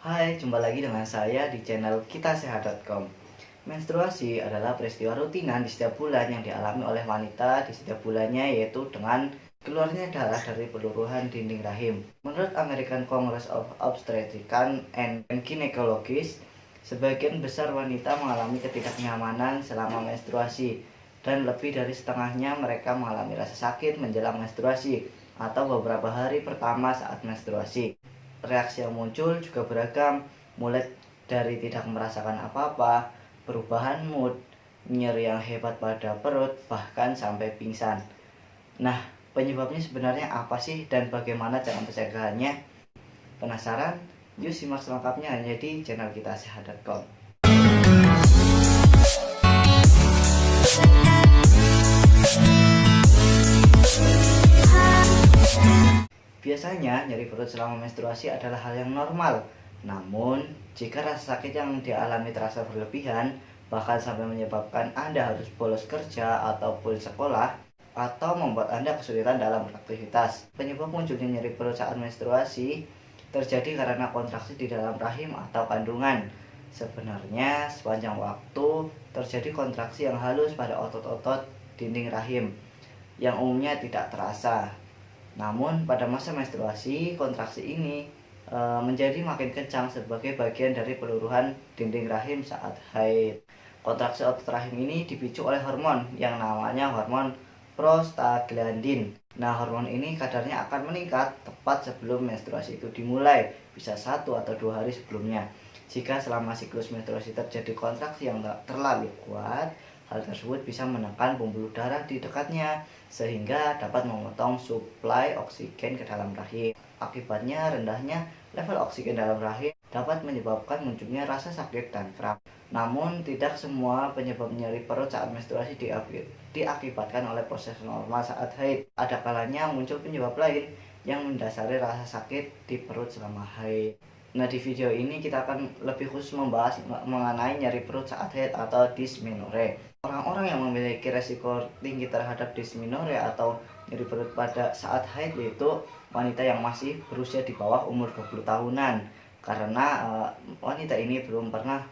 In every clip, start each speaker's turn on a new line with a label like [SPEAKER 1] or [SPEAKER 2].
[SPEAKER 1] Hai, jumpa lagi dengan saya di channel kitasehat.com. Menstruasi adalah peristiwa rutinan di setiap bulan yang dialami oleh wanita di setiap bulannya, yaitu dengan keluarnya darah dari peluruhan dinding rahim. Menurut American Congress of Obstetrician and Gynecologists, sebagian besar wanita mengalami ketidaknyamanan selama menstruasi, dan lebih dari setengahnya mereka mengalami rasa sakit menjelang menstruasi atau beberapa hari pertama saat menstruasi. Reaksi yang muncul juga beragam, mulai dari tidak merasakan apa-apa, perubahan mood, nyeri yang hebat pada perut, bahkan sampai pingsan. Nah, penyebabnya sebenarnya apa sih dan bagaimana cara pencegahannya? Penasaran? Yuk simak selengkapnya hanya di channel kitasehat.com. Biasanya, nyeri perut selama menstruasi adalah hal yang normal. Namun, jika rasa sakit yang dialami terasa berlebihan, bahkan sampai menyebabkan Anda harus bolos kerja ataupun sekolah, atau membuat Anda kesulitan dalam beraktivitas. Penyebab munculnya nyeri perut saat menstruasi terjadi karena kontraksi di dalam rahim atau kandungan. Sebenarnya, sepanjang waktu terjadi kontraksi yang halus pada otot-otot dinding rahim, yang umumnya tidak terasa. Namun pada masa menstruasi, kontraksi ini menjadi makin kencang sebagai bagian dari peluruhan dinding rahim saat haid. Kontraksi otot rahim ini dipicu oleh hormon yang namanya hormon prostaglandin. Nah, hormon ini kadarnya akan meningkat tepat sebelum menstruasi itu dimulai, bisa 1 atau 2 hari sebelumnya. Jika selama siklus menstruasi terjadi kontraksi yang terlalu kuat, hal tersebut bisa menekan pembuluh darah di dekatnya, sehingga dapat memotong suplai oksigen ke dalam rahim. Akibatnya, rendahnya level oksigen dalam rahim dapat menyebabkan munculnya rasa sakit dan kram. Namun, tidak semua penyebab nyeri perut saat menstruasi diakibatkan oleh proses normal saat haid. Ada kalanya muncul penyebab lain yang mendasari rasa sakit di perut selama haid. Nah, di video ini kita akan lebih khusus membahas mengenai nyeri perut saat haid atau dysmenorrhea. Orang-orang yang memiliki resiko tinggi terhadap dysmenorrhea atau nyeri perut pada saat haid yaitu wanita yang masih berusia di bawah umur 20 tahunan, karena wanita ini belum pernah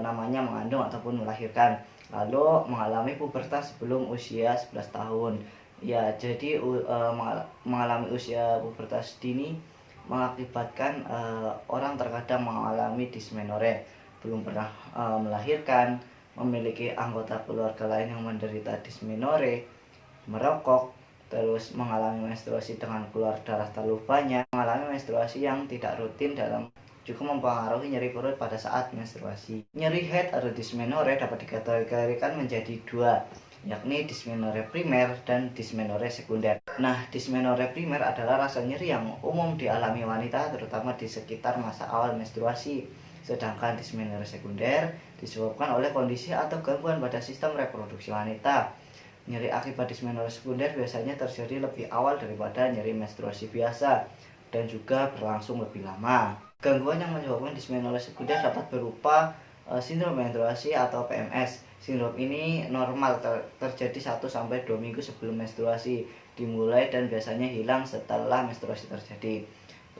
[SPEAKER 1] namanya mengandung ataupun melahirkan, lalu mengalami pubertas sebelum usia 11 tahun. Ya, jadi mengalami usia pubertas dini mengakibatkan orang terkadang mengalami dysmenorrhea, belum pernah melahirkan, memiliki anggota keluarga lain yang menderita dysmenorrhea, merokok, terus mengalami menstruasi dengan keluar darah terlalu banyak, mengalami menstruasi yang tidak rutin dalam juga mempengaruhi nyeri perut pada saat menstruasi. Nyeri haid atau dysmenorrhea dapat dikategorikan menjadi dua, yakni dysmenorrhea primer dan dysmenorrhea sekunder. Nah, dysmenorrhea primer adalah rasa nyeri yang umum dialami wanita terutama di sekitar masa awal menstruasi. Sedangkan dysmenorrhea sekunder disebabkan oleh kondisi atau gangguan pada sistem reproduksi wanita. Nyeri akibat dysmenorrhea sekunder biasanya terjadi lebih awal daripada nyeri menstruasi biasa dan juga berlangsung lebih lama. Gangguan yang menyebabkan dysmenorrhea sekunder dapat berupa sindrom menstruasi atau PMS. Sindrom ini normal terjadi 1-2 minggu sebelum menstruasi dimulai dan biasanya hilang setelah menstruasi terjadi.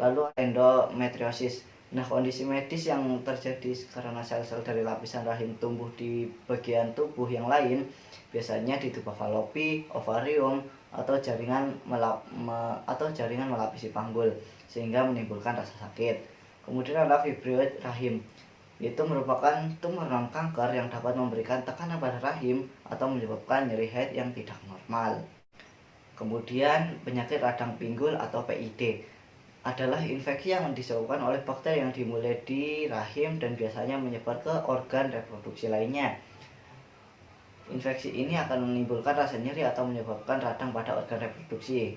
[SPEAKER 1] Lalu endometriosis. Nah, kondisi medis yang terjadi karena sel-sel dari lapisan rahim tumbuh di bagian tubuh yang lain, biasanya di tuba falopi, ovarium, atau jaringan melapisi panggul, sehingga menimbulkan rasa sakit. Kemudian ada fibroid rahim, itu merupakan tumor non-kanker yang dapat memberikan tekanan pada rahim atau menyebabkan nyeri haid yang tidak normal. Kemudian penyakit radang pinggul atau PID adalah infeksi yang disebabkan oleh bakteri yang dimulai di rahim dan biasanya menyebar ke organ reproduksi lainnya. Infeksi ini akan menimbulkan rasa nyeri atau menyebabkan radang pada organ reproduksi.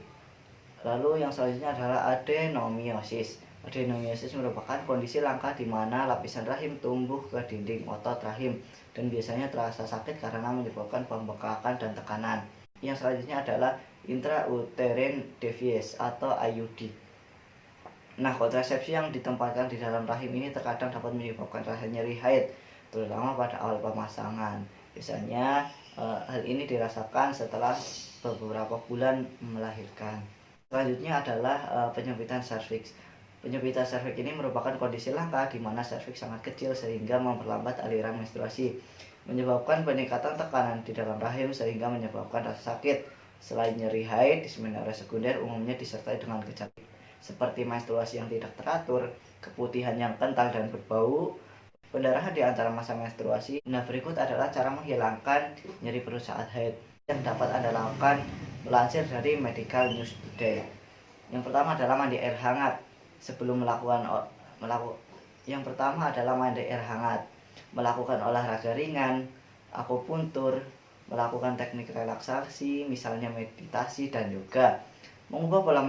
[SPEAKER 1] Lalu yang selanjutnya adalah adenomiosis. Adenomiosis merupakan kondisi langka di mana lapisan rahim tumbuh ke dinding otot rahim dan biasanya terasa sakit karena menyebabkan pembengkakan dan tekanan. Yang selanjutnya adalah intrauterine device atau IUD. Nah, kontrasepsi yang ditempatkan di dalam rahim ini terkadang dapat menyebabkan rasa nyeri haid, terutama pada awal pemasangan. Biasanya hal ini dirasakan setelah beberapa bulan melahirkan. Selanjutnya adalah penyempitan serviks. Penyempitan serviks ini merupakan kondisi langka di mana serviks sangat kecil sehingga memperlambat aliran menstruasi, menyebabkan peningkatan tekanan di dalam rahim sehingga menyebabkan rasa sakit. Selain nyeri haid, dismenorrhea sekunder umumnya disertai dengan gejala seperti menstruasi yang tidak teratur, keputihan yang kental dan berbau, pendarahan di antara masa menstruasi. Nah, berikut adalah cara menghilangkan nyeri perut saat haid yang dapat Anda lakukan melansir dari Medical News Today. Yang pertama adalah mandi air hangat. Sebelum yang pertama adalah mandi air hangat, melakukan olahraga ringan, akupuntur, melakukan teknik relaksasi, misalnya meditasi dan yoga, mengubah pola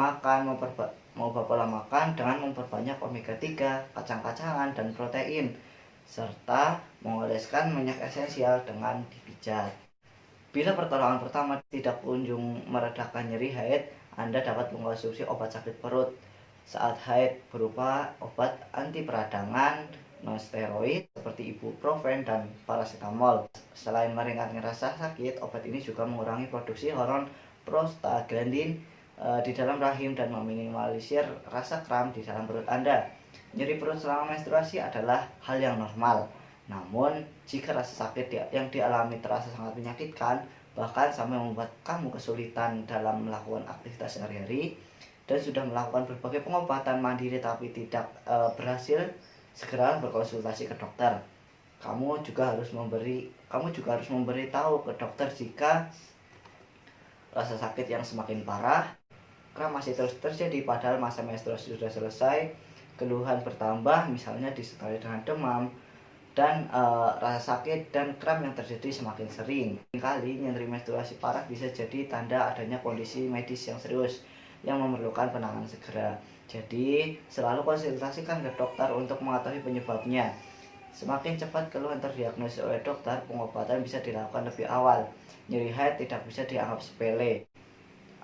[SPEAKER 1] makan dengan memperbanyak omega 3, kacang-kacangan dan protein, serta mengoleskan minyak esensial dengan dipijat. Bila pertolongan pertama tidak kunjung meredakan nyeri haid, Anda dapat mengkonsumsi obat sakit perut saat haid berupa obat anti peradangan non-steroid seperti ibuprofen dan paracetamol. Selain meringankan rasa sakit, obat ini juga mengurangi produksi hormon prostaglandin di dalam rahim dan meminimalisir rasa kram di dalam perut Anda. Nyeri perut selama menstruasi adalah hal yang normal. Namun, jika rasa sakit yang dialami terasa sangat menyakitkan, bahkan sampai membuat kamu kesulitan dalam melakukan aktivitas sehari-hari, dan sudah melakukan berbagai pengobatan mandiri tapi tidak berhasil, segera berkonsultasi ke dokter. Kamu juga harus memberitahu ke dokter jika rasa sakit yang semakin parah, kram masih terus terjadi padahal masa menstruasi sudah selesai, keluhan bertambah misalnya disertai dengan demam, dan rasa sakit dan kram yang terjadi semakin sering. Kali nyeri menstruasi parah bisa jadi tanda adanya kondisi medis yang serius yang memerlukan penanganan segera. Jadi, selalu konsultasikan ke dokter untuk mengetahui penyebabnya. Semakin cepat keluhan terdiagnosis oleh dokter, pengobatan bisa dilakukan lebih awal. Nyeri haid tidak bisa dianggap sepele.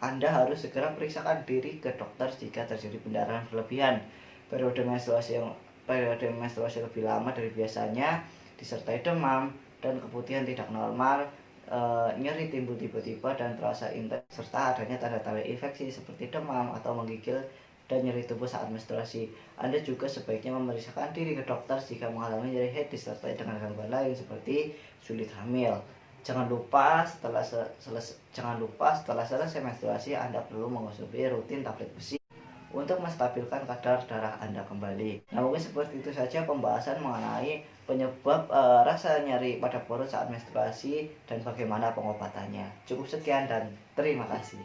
[SPEAKER 1] Anda harus segera periksakan diri ke dokter jika terjadi pendarahan berlebihan, periode menstruasi lebih lama dari biasanya, disertai demam dan keputihan tidak normal, nyeri timbul tiba-tiba dan terasa intens, serta adanya tanda-tanda infeksi seperti demam atau menggigil dan nyeri tubuh saat menstruasi. Anda juga sebaiknya memeriksakan diri ke dokter jika mengalami nyeri haid disertai dengan gangguan lain seperti sulit hamil. Jangan lupa setelah selesai menstruasi, Anda perlu mengonsumsi rutin tablet besi untuk menstabilkan kadar darah Anda kembali. Nah, mungkin seperti itu saja pembahasan mengenai penyebab rasa nyeri pada perut saat menstruasi dan bagaimana pengobatannya. Cukup sekian dan terima kasih.